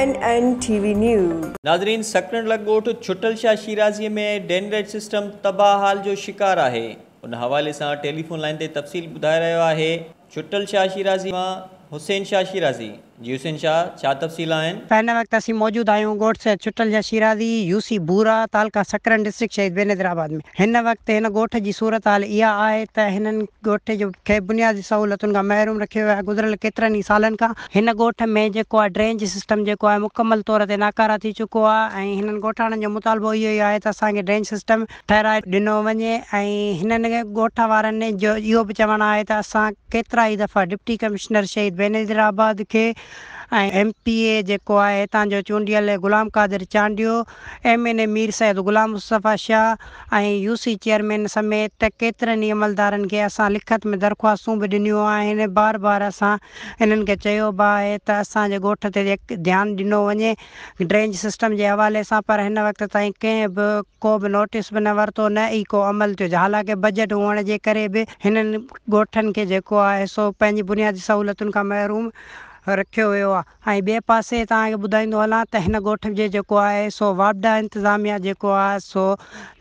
MNN TV News। नाज़रीन, सकरन लगोट छुटल शाह शिराज़ी में ड्रेनेज सिस्टम तबाह हाल जो शिकार है। उन हवाले से टेलीफोन लाइन ते तफ़सील बुधाए रहा है छुटल शाह शिराज़ी मां हुसैन शाह शिराज़ी। जी हुसैन शाह, छा तफ़सील आहिनि? हिन वक्त असीं मौजूद आहियूं ॻोठ से छुटल शाह शिराज़ी यूसी बूरा तालका सकरन डिस्ट्रिक्ट शहीद बेनज़ीराबाद में। हिन वक्त हिन ॻोठ जी सूरत हाल इहा आहे त हिननि ॻोठ जो खे बुनियादी सहूलतुनि खां महरूम रखियो वियो आहे। गुज़िरियल केतिरनि ई सालनि खां हिन ॻोठ में जेको आहे ड्रेनेज सिस्टम जेको आहे मुकमल तौर ते नाकारा थी चुको आहे ऐं हिननि ॻोठाणनि जो मुतालबो इहो ई आहे त असांखे ड्रेनेज सिस्टम ठहिराए ॾिनो वञे। ऐं हिननि ॻोठ वारनि जो इहो बि चवणु आहे त असां केतिरा ई दफ़ा डिप्टी कमिश्नर शहीद बेनज़ीराबाद खे ऐं MPA जेको आहे हितां जो चूंडियल गुलाम कादिर चांडियो, MNA मीर सैद गुलाम मुस्तफ़ा शाह ऐं UC चेयरमैन समेत केतिरनि ई अमलदारनि खे असां लिखत में दरख़्वास्तूं बि ॾिनियूं आहिनि। बार बार असां इन्हनि खे चयो बि आहे त असांजे ॻोठ ते ध्यानु ॾिनो वञे ड्रेनेज सिस्टम जे हवाले सां, पर हिन वक़्त ताईं कंहिं बि को बि नोटिस बि न वरितो न ई को अमल थियो। हालांकि बजट हुअण जे करे बि हिननि ॻोठनि खे जेको आहे सो पंहिंजी बुनियादी सहूलतुनि खां महरूम रखियो वियो आहे। ऐं ॿिए पासे तव्हांखे ॿुधाईंदो हलां त हिन ॻोठ जे जेको आहे सो वापडा इंतिज़ामिया जेको आहे सो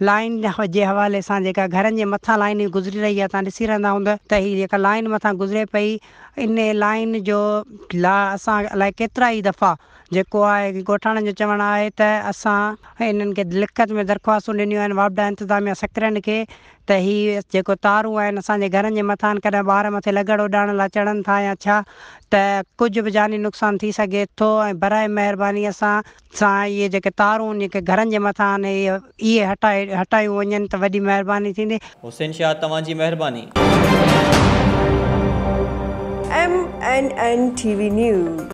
लाइन जे हवाले सां जेका घरनि जे मथां लाइन गुज़री रही आहे, तव्हां ॾिसी रहंदा हूंदा त हीअ जेका लाइन मथां गुज़रे पई, इन लाइन जो असां अलाए केतिरा ई दफ़ा जेको आहे ॻोठाणनि जो चवणु आहे त असां इन्हनि खे लिखत में दरख़्वास्तूं ॾिनियूं आहिनि वापडा इंतिज़ामिया सकरन खे त हीअ जेको तारूं आहिनि असांजे घरनि जे मथां कॾहिं ॿार मथे लॻड़ उॾाइण लाइ चढ़नि था या छा, त कुझु बि जानी नुक़सानु थी सघे थो। ऐं बराए महिरबानी सां इहे जेके तारूं जेके घरनि जे मथां आहिनि इहे हटायूं वञनि त वॾी महिरबानी थींदी। हुसैन शाह, तव्हांजी महिरबानी। MNN TV News।